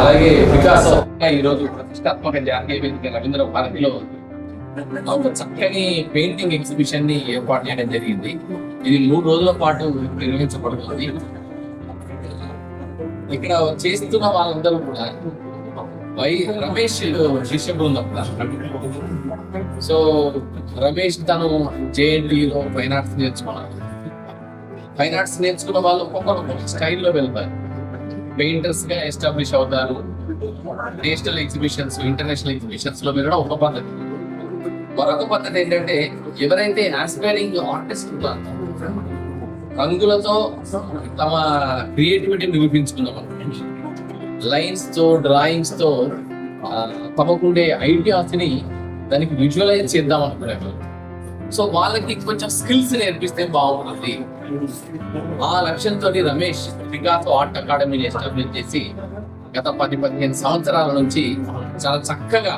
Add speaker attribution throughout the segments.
Speaker 1: అలాగే వికాసం ఈరోజు ప్రతిష్టాత్మక జాతీయ వేదిక రవీంద్ర భారతిలో ఒక చక్కని పెయింటింగ్ ఎగ్జిబిషన్ ని ఏర్పాటు చేయడం జరిగింది. ఇది 3 రోజుల పాటు నిర్వహించబడుతుంది. ఇక్కడ చేస్తున్న వాళ్ళందరూ కూడా రమేష్ శిష్య బృందం. సో రమేష్ తను జేఎన్టీలో ఫైన్ ఆర్ట్స్ నేర్చుకున్నారు. ఫైన్ ఆర్ట్స్ నేర్చుకున్న వాళ్ళు ఒక్కొక్క స్టైల్లో వెళ్తారు. పెయింటర్స్ గా ఎస్టాబ్లిష్ అవుతారు. నేషనల్ ఎగ్జిబిషన్స్, ఇంటర్నేషనల్ ఎగ్జిబిషన్స్ లో వెళ్ళడం ఒక పద్ధతి. మరొక పద్ధతి ఏంటంటే ఎవరైతే ఆస్పైరింగ్ ఆర్టిస్ట్ ఉంటారో రంగులతో తమ క్రియేటివిటీని నిరూపించుకున్నాం. లైన్స్ తో, డ్రాయింగ్స్ తో తమకుండే ఐడియాస్ ని దానికి విజువలైజ్ చేద్దాం అనుకున్నారు. సో వాళ్ళకి కొంచెం స్కిల్స్ నేర్పిస్తే బాగుంటుంది. ఆ లక్ష్యంతో రమేష్ వికాస్ ఆర్ట్ అకాడమీని ఎస్టాబ్లిష్ చేసి గత 10-15 సంవత్సరాల నుంచి చాలా చక్కగా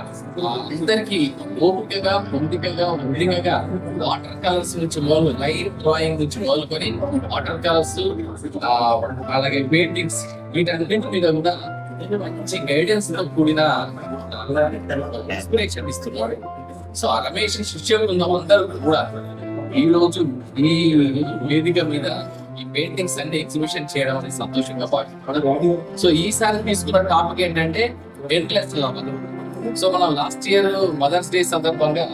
Speaker 1: అందరికి ఓపికగా, పొందికగా, ఉద్దికగా వాటర్ కలర్స్ నుంచి మొదలు, లైట్ డ్రాయింగ్ నుంచి మొదలుకొని వాటర్ కలర్స్, అలాగే పెయింటింగ్స్, వీటన్నింటి మీద కూడా మంచి గైడెన్స్ తో కూడిన ఇన్స్పిరేషన్ ఇస్తున్నారు. సో ఆ రమేష్ శిష్యులు ఉన్న అందరూ కూడా ఈ రోజు ఈ వేదిక మీద ఈ పెయింటింగ్స్ అన్ని ఎగ్జిబిషన్ చేయడం అనేది సంతోషంగా భావిస్తున్నాను. సో ఈసారి తీసుకున్న టాపిక్ ఏంటంటే ఎండ్లెస్ లవ్. సో మనం లాస్ట్ ఇయర్ మదర్స్ డే సందర్భంగా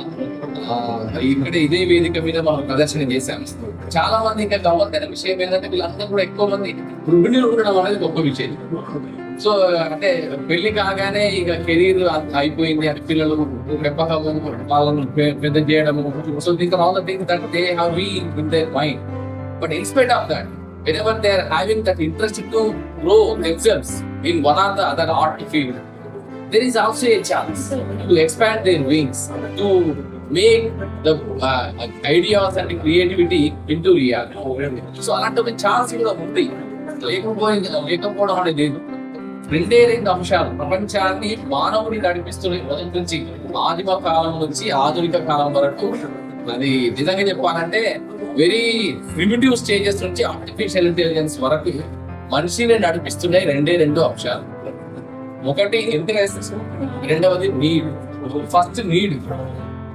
Speaker 1: ఇక్కడ ఇదే వేదిక మీద మనం ప్రదర్శన చేశాం. చాలా మంది ఇంకా గమ్మత్తైన విషయం ఏంటంటే వీళ్ళందరూ కూడా ఎక్కువ మంది గృహిణులు ఉండడం అనేది గొప్ప విషయం. సో అంటే పెళ్లి కాగానే ఇక కెరీర్ అయిపోయింది అని పిల్లలు పెంపకము, వాళ్ళను పెద్ద చేయడము. So this are all the things that they have been in their mind. But in spite of that, whenever they are having that interest to grow themselves in one or the other art field, there is also a chance to expand their wings, to make the ideas and creativity into reality. So అలాంటి ఒక chance కూడా ఉంది. లేకపోవడం అనేది లేదు. 2 అంశాలు ప్రపంచాన్ని మానవుని నడిపిస్తున్న మొదటి నుంచి ఆదిమ కాలం నుంచి ఆధునిక కాలం వరకు, అది నిజంగా చెప్పాలంటే వెరీ ప్రిమిటివ్ స్టేజెస్ నుంచి ఆర్టిఫిషియల్ ఇంటెలిజెన్స్ వరకు మనిషిని నడిపిస్తున్నాయి 2 అంశాలు. ఒకటి ఇంట్రెస్ట్, రెండవది నీడ్. ఫస్ట్ నీడ్,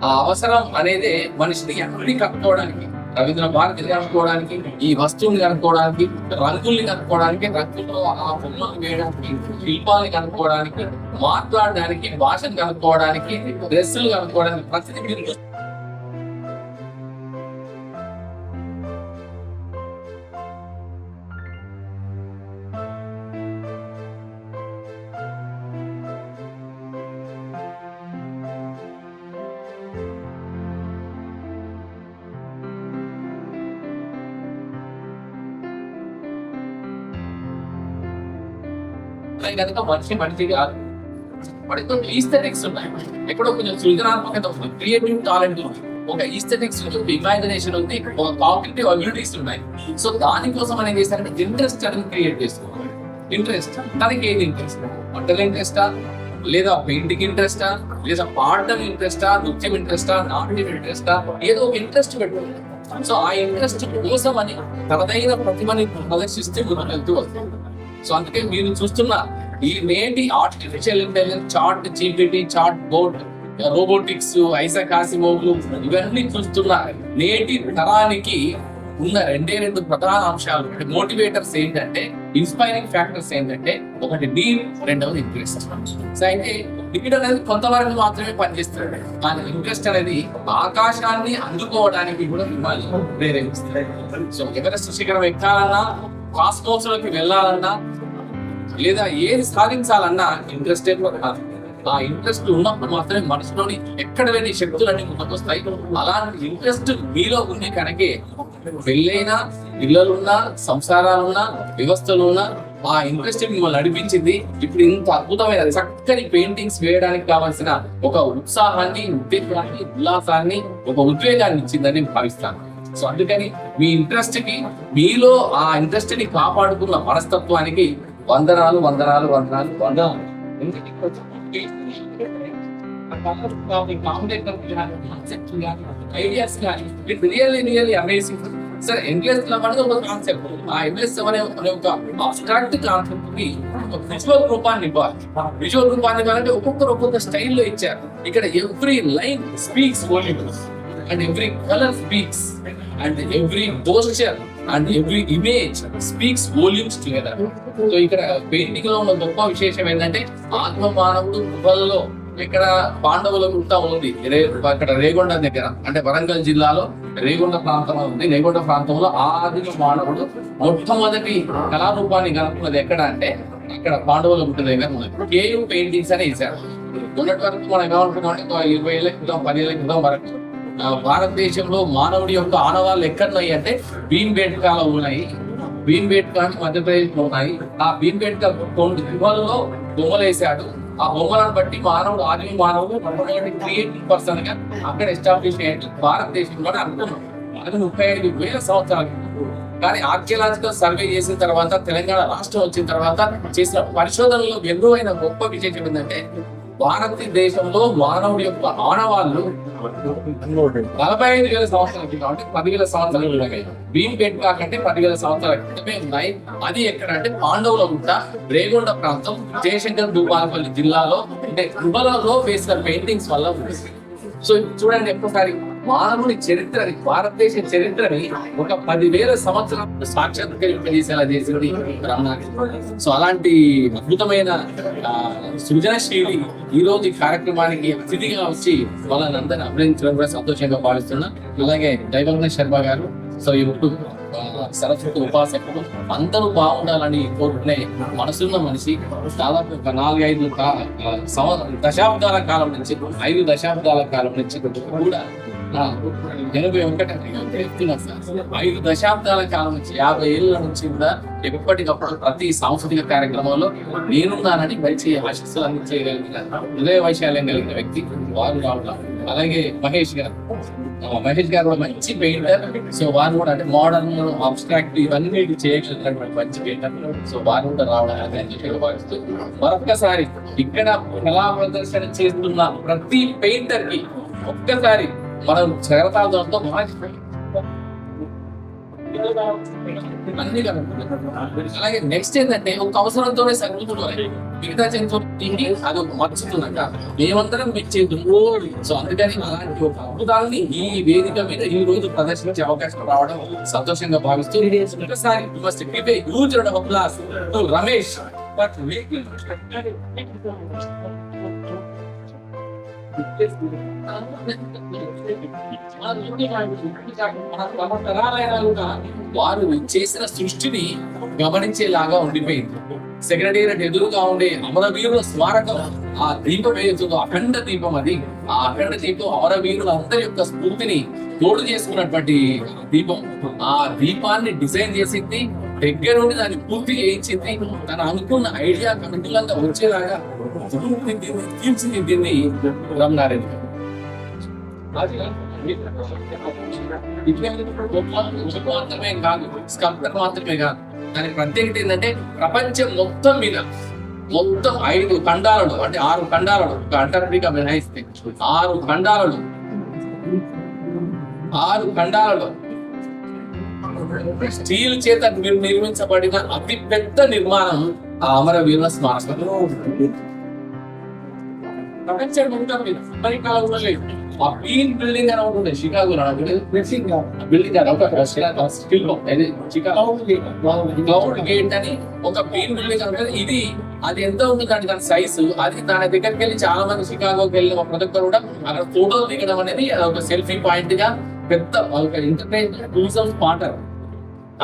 Speaker 1: ఆ అవసరం అనేది మనిషిని అన్ని కనుక్కోవడానికి, రవీంద్ర భారతిని కనుక్కోవడానికి, ఈ వస్తువుని కనుక్కోవడానికి, రంగుల్ని కనుక్కోవడానికి, రంగుల్లో ఆ బొమ్మలు వేయడానికి, శిల్పాలని కనుక్కోవడానికి, మాట్లాడడానికి, భాషను కనుక్కోవడానికి, డ్రెస్సులు కనుక్కోవడానికి, ప్రతిదీ మీరు కనుక మనిషి కాదు. వాటి కొన్ని ఈస్థెటిక్స్ ఉన్నాయి. ఎక్కడో కొంచెం సృజనాత్మకత ఉంది, క్రియేటివ్ టాలెంట్ ఉంది, ఒక ఈస్థెటిక్స్ ఉంది, ఒక ఇమాజినేషన్ ఉంది, ఒక కాగ్నిటివ్ అబిలిటీస్ ఉన్నాయి. సో దానికోసం మనం ఏం చేస్తారంటే ఇంట్రెస్ట్ అనేది క్రియేట్ చేస్తున్నాం. ఇంట్రెస్ట్, తనకి ఏది ఇంట్రెస్ట్? వంటల ఇంట్రెస్టా, లేదా పెయింటింగ్ ఇంట్రెస్టా, లేదా పాడడం ఇంట్రెస్టా, నృత్యం ఇంట్రెస్టా, నాట్యం ఇంట్రెస్టా, ఏదో ఒక ఇంట్రెస్ట్ పెట్టుకుంటాం. సో ఆ ఇంట్రెస్ట్ కోసం అని తనదైన ప్రతిభని ప్రదర్శిస్తే మనం వెళ్తూ వస్తాం. సో అందుకే మీరు చూస్తున్న ఈ నేటి artificial intelligence, chat GPT, chat board, robotics, Isaac Asimov, ఇవన్నీ చూస్తున్న నేటి తరానికి ఉన్న 2 ప్రధాన అంశాలు, మోటివేటర్స్ ఏంటంటే, ఇన్స్పైరింగ్ ఫ్యాక్టర్స్ ఏంటంటే, ఒకటి నీడ్, రెండవది ఇంట్రెస్ట్. సో అయితే నీడ్ అనేది కొంతవరకు మాత్రమే పనిచేస్తుంది, కానీ ఇంట్రెస్ట్ అనేది ఆకాశాన్ని అందుకోవడానికి కూడా మిమ్మల్ని ప్రేరేపిస్తుంది. సో ఎవరెస్ట్ శిఖరం ఎక్కాలన్నా, కాస్మోస్ లోకి వెళ్ళాలన్నా, లేదా ఏది సాధించాలన్నా ఇంట్రెస్టే కాదు. ఆ ఇంట్రెస్ట్ ఉన్నప్పుడు మాత్రమే మనసులోని ఎక్కడ లేని శక్తులన్నీ ముందుకొస్తాయి. అలాంటి ఇంట్రెస్ట్ మీలో ఉండే కనుకే పెళ్ళైనా, పిల్లలున్నా, సంసారాలున్నా, వ్యవస్థలున్నా ఆ ఇంట్రెస్ట్ మిమ్మల్ని నడిపించింది. ఇప్పుడు ఇంత అద్భుతమైన చక్కని పెయింటింగ్స్ వేయడానికి కావాల్సిన ఒక ఉత్సాహాన్ని, ఉత్తేజాన్ని, ఉల్లాసాన్ని, ఒక ఉద్వేగాన్ని ఇచ్చిందని భావిస్తాను. సో అందుకని మీ ఇంట్రెస్ట్ కి, మీలో ఆ ఇంట్రెస్ట్ ని కాపాడుకున్న మనస్తత్వానికి వందనాలు, వందనాలు, వందనాలు, వందనాలు. ఐడియాస్ కానీ ఇట్ రియల్లీ అమేజింగ్. సరే, ఎండ్లెస్ లవ్ అనేది ఒక కాన్సెప్ట్. ఆ ఎండ్లెస్ అనే ఒక అబ్స్ట్రాక్ట్ కాన్సెప్ట్ ని ఒక విజువల్ రూపాన్ని ఇవ్వాలి. విజువల్ రూపాన్ని ఇవ్వాలంటే ఒక్కొక్కరు ఒక్కొక్క స్టైల్లో ఇచ్చారు. ఇక్కడ every line speaks volumes and every colour speaks and every posture and every image speaks volumes together. So ఇక్కడ పెయింటింగ్ లో ఉన్న గొప్ప విశేషం ఏంటంటే ఆత్మ మానవుడు గుహల్లో ఇక్కడ పాండవుల గుట్ట ఉంది ఇక్కడ రేగొండ దగ్గర, అంటే వరంగల్ జిల్లాలో రేగొండ ప్రాంతంలో ఉంది. రేగొండ ప్రాంతంలో ఆదిమ మానవుడు మొట్టమొదటి కళారూపాన్ని కనుక్కున్నది ఎక్కడ అంటే అక్కడ పాండవుల గుట్ట దగ్గర ఉంది. కేవ్ పెయింటింగ్స్ అని వేశారు. మొన్నటి వరకు మనం ఏమనుకున్నాం అంటే 20 ఏళ్ల క్రితం 10 ఏళ్ల క్రితం వరకు భారతదేశంలో మానవుడి యొక్క ఆనవాళ్ళు ఎక్కడున్నాయి అంటే భీంబేట్కాలో ఉన్నాయి. భీంబేట్కా మధ్యప్రదేశ్ లో ఉన్నాయి. ఆ భీంబేట్కా కొన్ని గుహల్లో బొమ్మలు వేశాడు. ఆ బొమ్మలను బట్టి మానవుడు ఆదిమ మానవుడు క్రియేటివ్ పర్సన్ గా అక్కడ ఎస్టాబ్లిష్ అయ్యేది భారతదేశంలో అనుకున్నాం. అది 35,000 సంవత్సరాలు. కానీ ఆర్కియలాజికల్ సర్వే చేసిన తర్వాత, తెలంగాణ రాష్ట్రం వచ్చిన తర్వాత చేసిన పరిశోధనలో ఎన్నోైన గొప్ప విశేషం ఏంటంటే భారతదేశంలో మానవుడి యొక్క ఆనవాళ్ళు 45,000 సంవత్సరాల క్రితం, అంటే 10,000 సంవత్సరాల క్రితం. భీంబేట్కా కంటే 10,000 సంవత్సరాల క్రితమే ఉన్నాయి. అది ఎక్కడ అంటే పాండవుల గుట్ట, రేగొండ ప్రాంతం, జయశంకర్ భూపాలపల్లి జిల్లాలో, అంటే గుహలలో వేసిన పెయింటింగ్స్ వల్ల ఉంది. సో చూడండి, ఒక్కసారి మానవుడి చరిత్రని, భారతదేశ చరిత్రని ఒక 10,000 సంవత్సరాలు సాక్షాత్కరింపజేసేలా చేసింది రమణారెడ్డి. సో అలాంటి అద్భుతమైన సృజనశీలి ఈ రోజు ఈ కార్యక్రమానికి అతిథిగా వచ్చి వాళ్ళని అందరినీ అభినందించడం కూడా సంతోషంగా భావిస్తున్నా. అలాగే దైవజ్ఞ శర్మ గారు, సో ఈ సరస్వతి ఉపాసకులు అందరూ బాగుండాలని కోరుకునే మనసున్న మనిషి. దాదాపు ఒక 4-5 దశాబ్దాల కాలం నుంచి 5 దశాబ్దాల కాలం నుంచి కూడా 81 చెప్తున్నారు సార్. 5 దశాబ్దాల కాలం నుంచి 50 ఏళ్ళ నుంచి కూడా ఎప్పటికప్పుడు ప్రతి సాంస్కృతిక కార్యక్రమంలో నేనున్నానని మంచి ఆశీస్సులు అందించగలిగిన హృదయ వైశాల్యం కలిగిన వ్యక్తి వారు రావడం. అలాగే మహేష్ గారు కూడా మంచి పెయింటర్. సో వారు కూడా అంటే మోడర్న్, అబ్స్ట్రాక్ట్ ఇవన్నీ చేయగలిగినటువంటి మంచి పెయింటర్. సో వారు కూడా రావడం భావిస్తూ మరొక్కసారి ఇక్కడ కళా ప్రదర్శన చేస్తున్న ప్రతి పెయింటర్ కి ఒక్కసారి మనం జగతాలతో అన్ని అలాగే నెక్స్ట్ ఏంటంటే ఒక అవసరంతోనే సంగతులు మిగతా జంతువులు అది ఒక మర్చుతున్నట మేమందరం మెచ్చేందుకు. సో అందుకని అలాంటి ఒక అద్భుతాన్ని ఈ వేదిక మీద ఈ రోజు ప్రదర్శించే అవకాశం రావడం సంతోషంగా భావిస్తూ ఒకసారి huge round of applause to Ramesh. వారు చేసిన సృష్టిని గమనించేలాగా ఉండిపోయింది. సెక్రటేరియట్ ఎదురుగా ఉండే అమరవీరుల స్మారకం, ఆ దీపం ఏదైతుందో అఖండ దీపం, అది ఆ అఖండ దీపం అమరవీరుల అందరి యొక్క స్ఫూర్తిని తోడు చేసుకున్నటువంటి దీపం. ఆ దీపాన్ని డిజైన్ చేసింది, దగ్గర నుండి దాన్ని పూర్తి చేయించింది, తన అనుకున్న ఐడియాకి అనుకూలంగా వచ్చేలాగా తీర్చిదిద్దింది రమణారెడ్డి. మాత్రమే కాదు, స్కల్ప్టర్ మాత్రమే కాదు, దానికి ప్రత్యేకత ఏంటంటే ప్రపంచం మొత్తం మీద మొత్తం 5 ఖండాలలో, అంటే 6 ఖండాలలో, అంటార్క్టికా మినహాయిస్తే 6 ఖండాలలో స్టీల్ చేత నిర్మించబడిన అతి పెద్ద నిర్మాణం ఆ అమరవీరుల స్మారకం. ప్రపంచం మొత్తం మీద అమెరికాలో కూడా లేదు. ఆ గ్రీన్ బిల్డింగ్ అని ఉంటుంది షికాగోలో, బిల్డింగ్ క్లౌడ్ గేట్ అని ఒక గ్రీన్ బిల్డింగ్ ఉంటుంది. ఇది అది ఎంత ఉంటుందంటే దాని సైజు, అది దాని దగ్గరికి వెళ్ళి చాలా మంది షికాగోకి వెళ్ళిన ప్రతి ఒక్కరు కూడా అక్కడ ఫోటోలు దిగడం అనేది ఒక సెల్ఫీ పాయింట్ గా పెద్ద ఇంటర్నేషనల్ టూరిజం స్పాట్.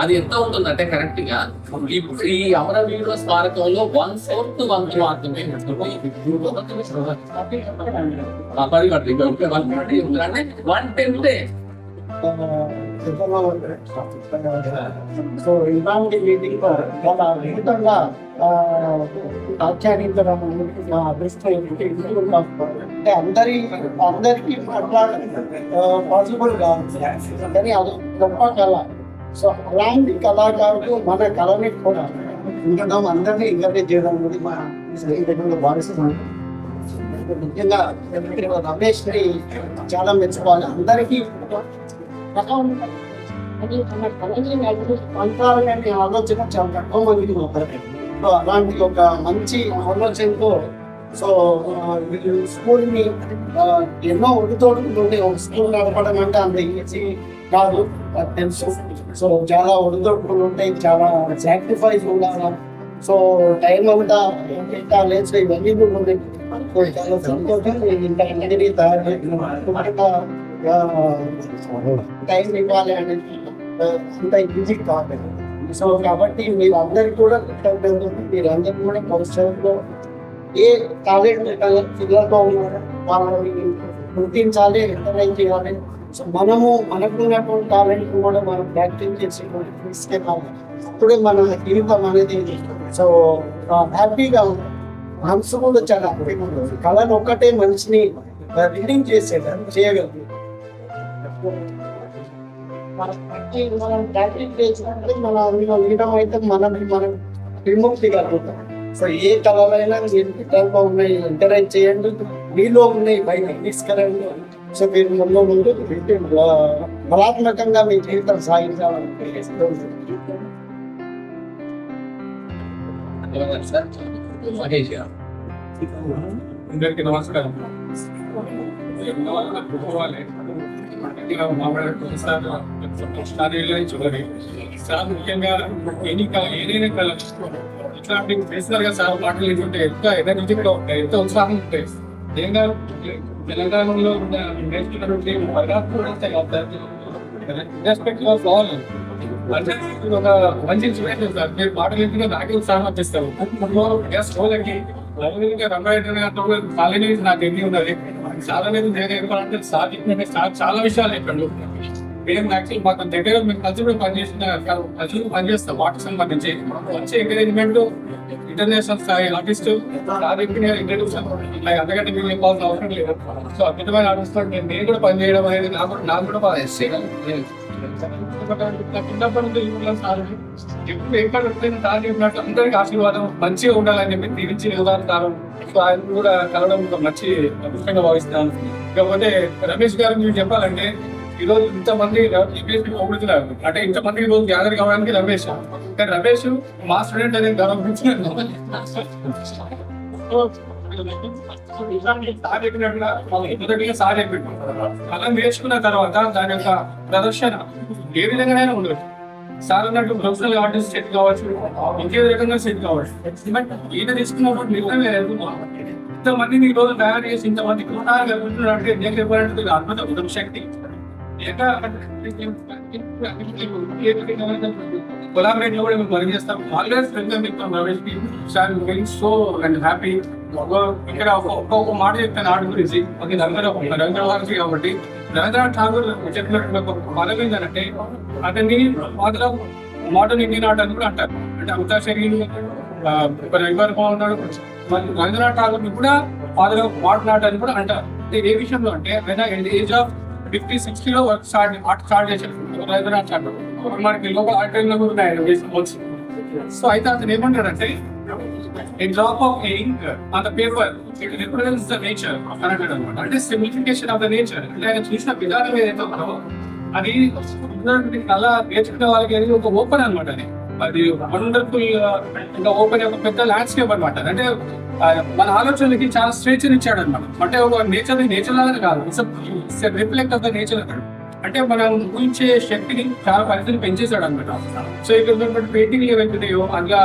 Speaker 1: అది ఎంత ఉంటుందంటే కరెక్ట్ గా ఇప్పుడు ఈ అమరవీరుల స్మారకంలో 1/4 వంతు మాత్రమే ఉంటుంది. 1/10
Speaker 2: సో ఇలాంటి వేదిక చాలా అద్భుతంగా వ్యాఖ్యానించడం అదృష్టం. అంటే అందరికీ పాసిబుల్ కాదు, కానీ అది గొప్ప కళ. సో అలాంటి కళాకారులు మన కళని కూడా ఉండడం, అందరినీ ఎంకరేజ్ చేయడం అనేది మా స్నేహితులు భావిస్తున్నాను. ముఖ్యంగా రమేష్ ని చాలా మెచ్చుకోవాలి. అందరికీ పంచాలనే ఆలోచన చాలా తక్కువ మందికి ఉంటుంది. సో అలాంటి ఒక మంచి ఆలోచనతో సో స్కూల్ ని ఎన్నో ఒడితోడుకులు ఉండే ఒక స్కూల్ నడపడం అంటే అంత ఈజీ కాదు, నాకు తెలుసు. సో చాలా ఒడితోడుకులు ఉంటాయి, చాలా సాక్రిఫైస్ ఉండాలి. సో టైం అంతా లేచి ఇవన్నీ కూడా ఉన్నాయి. సో చాలా సంతోషం ఇంత ఇంజనీరింగ్ తయారు టైం ఇవ్వాలి అనేది అంత ఈజీ కాదు. సో కాబట్టి మీరందరికీ కూడా మీరందరూ కూడా భవిష్యత్తులో ఏ టాలెంట్ పిల్లలతో ఉన్నారో వాళ్ళని గుర్తించాలి, ఎంకరేజ్ చేయాలి. సో మనకు ఉన్నటువంటి టాలెంట్ కూడా మనం ప్రాక్టీస్ చేసి తీసుకెళ్ళాలి. అప్పుడే మన జీవితం అనేది సో హ్యాపీగా ఉంటుంది. మనసు కూడా చాలా హ్యాపీగా ఉంటుంది. కళను ఒక్కటే మనిషిని రీడింగ్ చేయగలరు. మనం ప్రాక్టీస్ చేసినట్టే మన లీడం అయితే మనం విముక్తి కలుగుతాం. సో ఏ కళలైనా మీరు పిల్లల్లో ఉన్నాయి ఎంకరేజ్ చేయండి, మీలో ఉన్నాయి బయటకు తీసుకురండి. సో మీరు ముందు బలాత్మకంగా మీ జీవితం సాగించాలని
Speaker 1: మహేష్ గారు.
Speaker 3: అందరికీ నమస్కారం. సార్ ముఖ్యంగా ఏదైనా కళ ఇట్లాంటి బేసికల్ గా సార్ మాటలు ఏంటంటే ఎంత ఎనర్జెటిక్ గా ఉంటాయి, ఎంత ఉత్సాహం ఉంటాయి. నిజంగా తెలంగాణలో నేర్చుకున్నటువంటి రెస్పెక్ట్ ఆఫ్ ఆల్ అంటే ఒక మంచి ఇన్స్పిరేషన్ సార్. మీరు మాటలు ఏంటంటే నాకే ఉత్సాహం వచ్చేస్తారు. రోజులకి కాలేజీ నాకు ఎన్ని ఉన్నది చాలా లేదు. నేను చెప్పాలంటే సార్ చెప్పినట్టే సార్ చాలా విషయాలు చెప్పాడు. మేము యాక్చువల్ మాకు దగ్గర మేము కలిసి కూడా పనిచేస్తాం వాటికి సంబంధించి మంచి ఎంకరేజ్మెంట్. ఇంటర్నేషనల్ స్థాయి ఆర్టిస్ట్ ఇంట్రడ్యూషన్ అంతకంటే మీరు చెప్పాల్సిన అవసరం లేదు. సో అద్భుతమైన ఆర్టిస్ట్ నేను కూడా పనిచేయడం అనేది నాకు కూడా బాగా ఇష్టం. చిన్నప్పటి నుంచి సార్ ఎప్పుడు ఎక్కడ సార్ చెప్పినట్టు అందరికీ ఆశీర్వాదం మంచిగా ఉండాలని చెప్పి దీవించి ఉదాహరణ. సో ఆయన కూడా కలవడం మంచి అదృష్టంగా భావిస్తున్నాను. కాకపోతే రమేష్ గారు మీరు చెప్పాలంటే ఈరోజు ఇంతమంది పొగుడుతున్నారు అంటే ఇంతమంది ఈరోజు గ్యాదర్ కావడానికి రమేష్. కానీ రమేష్ మా స్టూడెంట్ అనేది గౌరవించినారు. సార్ చెప్పిండు అలా నేర్చుకున్న తర్వాత దాని యొక్క ప్రదర్శన ఏ విధంగానైనా ఉండదు. సార్ అన్నట్టు ప్రొఫెషనల్ ఆర్టిస్ట్ సెట్ కావచ్చు, ఇంకే రకంగా సెట్ కావచ్చు. బట్ ఈయన తీసుకున్నప్పుడు నిర్ణయం ఇంతమందిని ఈ రోజు తయారు చేసి ఇంతమంది అంటే నేను చెప్పాలంటే అద్భుత శక్తి. కొలాబరేట్ లో కూడా మేము పని చేస్తాం. ఆల్వేస్ రమేష్ కి sir feeling so and happy. ఇక్కడ ఒక్కొక్క మాట చెప్తాను ఆర్ట్ గురించి. రవీంద్రనాథ్ కాబట్టి రవీంద్రనాథ్ ఠాగూర్ చెప్పినట్టు పదవి ఏంటంటే అతన్ని మోడర్న్ ఇండియన్ ఆర్ట్ అని కూడా అంటారు. అంటే అంతాక్షరి రవివర్మ ఉన్నాడు. రవీంద్రనాథ్ ఠాగూర్ ని కూడా ఫాదర్ ఆఫ్ మోడర్న్ ఆర్ట్ అని కూడా అంటారు. ఏ విషయంలో అంటే ఏజ్ ఆఫ్ 50-60 ఆర్ట్ స్టార్ట్ చేశారు రవీంద్రనాథ్ ఠాగూర్. మనకి లోకల్ ఆర్ట్ లో కూడా ఉన్నాయి. సో అయితే అతను ఏమంటాడంటే a drop of ink on the paper, it represents the nature అన్నట్టు అనమాట. అంటే సింప్లిఫికేషన్ ఆఫ్ ద నేచర్. అంటే ఆయన చూసిన విధానం ఏదైతే ఉందో అది కళ నేర్చుకునే వాళ్ళకి అనేది ఒక ఓపెన్ అనమాట. అది వండర్ఫుల్ ఇంకా ఓపెన్ ఒక పెద్ద ల్యాండ్స్కేప్ అనమాట. అంటే మన ఆలోచనలకి చాలా స్వేచ్ఛను ఇచ్చాడు అనమాట. అంటే ఒక నేచర్ లాగానే కాదు, it's reflect of the nature అన్నాడు. అంటే మనం ఊహించే శక్తిని చాలా పరిధిని పెంచేశాడు అనమాట. సో ఇక్కడ ఉన్నటువంటి పెయింటింగ్లు ఏవైతున్నాయో అందులో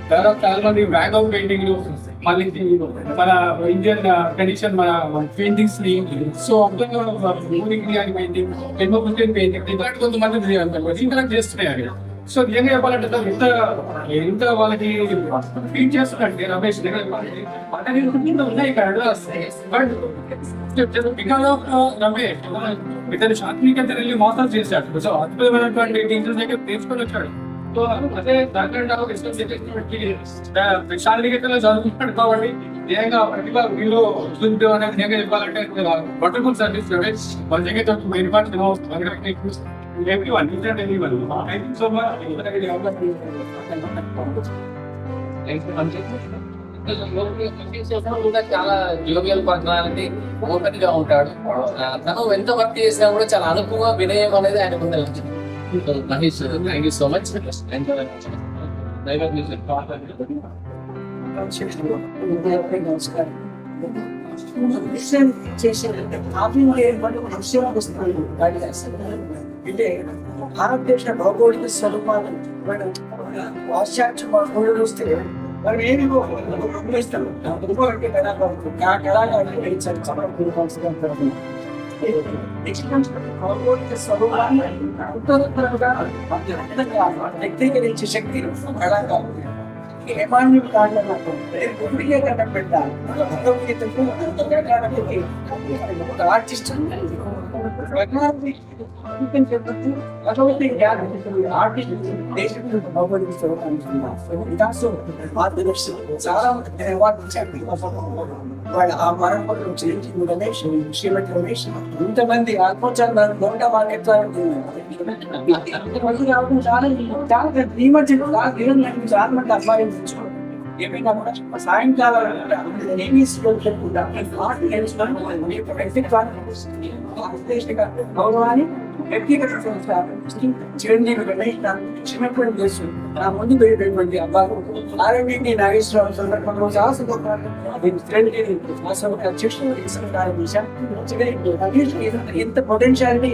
Speaker 3: దాదాపు చాలా మంది బ్యాక్ ఆఫ్ పెయింటింగ్లు, మళ్ళీ మన ఇండియన్ ట్రెడిషన్ మన పెయింటింగ్స్ ని సో పెయింటింగ్ పెయింటింగ్ ఇట్లాంటి కొంతమంది ఇంటరాక్ట్ చేస్తున్నాయి అవి. సో నిజంగా చెప్పాలంటే ఎంత వాళ్ళకి ఫీడ్ చేస్తున్నట్టు రమేష్ ఉన్నాయి ఇక్కడ. బట్ బికాస్ ఆఫ్ రమేష్ ఇతను శాంతినికేతన్ వెళ్ళి మాస్టర్స్ చేశాడు. సో అద్భుతమైనటువంటి టీచర్స్ దగ్గర నేర్చుకొని వచ్చాడు. సో అదే శాంతినికేతన్లో చదువుతున్నాడు కాబట్టి నిజంగా ప్రతిభ మీరు అనేది నిజంగా చెప్పాలంటే వండర్ఫుల్ సర్వీస్ రమేష్. మన దగ్గర everyone, anyone. Thank you so much.
Speaker 1: చాలా జోవియల్ పర్సనాలిటీ, ఓపెన్ గా ఉంటాడు. తను ఎంత వర్క్ చేసినా కూడా చాలా అనుకువ వినయం అనేది ఆయన ముందు Mahesh. Thank you so much.
Speaker 2: నమస్కారం. విషయం చేసేదంటే ఆధునిక ఏర్పడి ఒక విషయం వస్తుంది అంటే భారతదేశ భౌగోళిక స్వరూపాలు మనం పాశ్చాత్య భౌగోళిక వస్తే మనం ఏమి ఉపయోగిస్తాం ఇంకోటి కళాకారులు భౌగోళిక స్వరూపాన్ని ఉత్తరోత్తరంగా వ్యక్తీకరించే శక్తి కళాకారులు ఏమాన్యులు కారణకు గుడిగా కనపెట్టాలి భగవద్గీతకు ఒక ఆర్టిస్ట్ భగవద్గీత ఆర్టిస్ట్ దేశం భగవద్గీత మార్గదర్శి చాలా అవార్డు ఇచ్చారు. వాళ్ళ ఆ పరంపరలో చిరంజీవి రమేష్, శ్రీమతి రమేష్, ఇంతమంది ఆత్మోత్సాహం నోట మార్కెట్లను రావడం చాలా చాలా ఈ మధ్య చాలా మంది అమ్మాయిలు ఏమైనా కూడా సాయంకాలం గౌరవాన్ని వ్యక్తిగత చిరంజీవి గణేష్ చిన్నప్పుడు చేస్తూ నా ముందు పెరిగినటువంటి అబ్బాయి ఆరోగ్యాన్ని నాగేశ్వరరావు సందర్భంలో ఎంత పొటెన్షియాలిటీ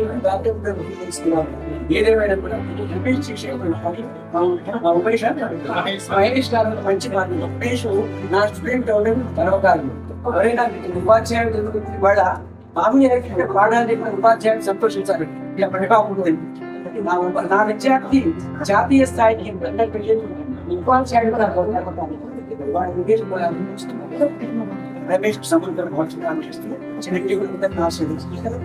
Speaker 2: తీసుకున్నాను. ఏదేమైనా కూడా ఉమేష్ మహేష్ గారు మంచి మాట. ఉమేష్ నా స్టూడెంట్ అవడం తర్వాత ఎవరైనా ఉపాధ్యాయుడు వాళ్ళ మామూలు పాఠాలు ఉపాధ్యాయులు సంతోషించాలి. ఇలా పడిపోతుంది నా విద్యార్థి జాతీయ స్థాయికి ఉపాధ్యాయుడు రమేష్ సముద్రం చిన్న ఆశీర్వదించారు.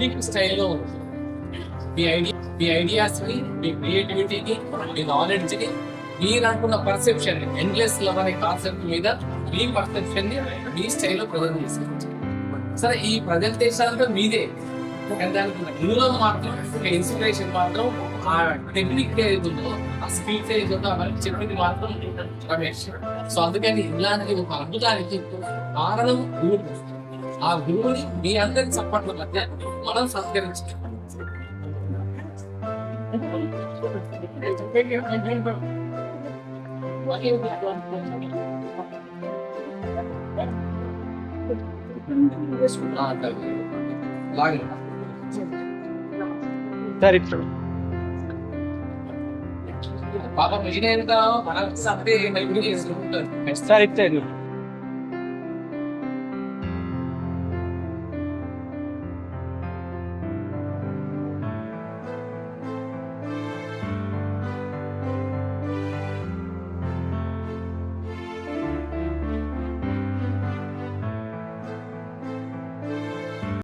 Speaker 1: యూనిక్ స్టైల్లో ఉంటుంది. మీ ఐడియాస్ని, మీ క్రియేటివిటీని, మీ నాలెడ్జ్ని, మీరు అనుకున్న పర్సెప్షన్, ఎండ్లెస్ లవ్ అనే కాన్సెప్ట్ మీద మీ పర్సెప్షన్ని మీ స్టైల్లో ప్రజెంట్ చేసుకోవచ్చు. సరే, ఈ ప్రజెంటేషన్ అంతా మీదే, కానీ దానికి మూలం మాత్రం, ఒక ఇన్స్పిరేషన్ మాత్రం, ఆ టెక్నిక్ ఏది ఉందో, ఆ స్కిల్స్ ఏది ఉందో అవన్నీ చెప్పింది మాత్రం రమేష్. సో అందుకని ఇలాంటి ఒక అద్భుతానికి కారణం గురువు. ఆ గురువుని మీ అందరి సపోర్ట్ల మధ్య మనం సత్కరించాలి. పాప మిషన్ ఎంత మనకు అంటే చేసుకుంటారు.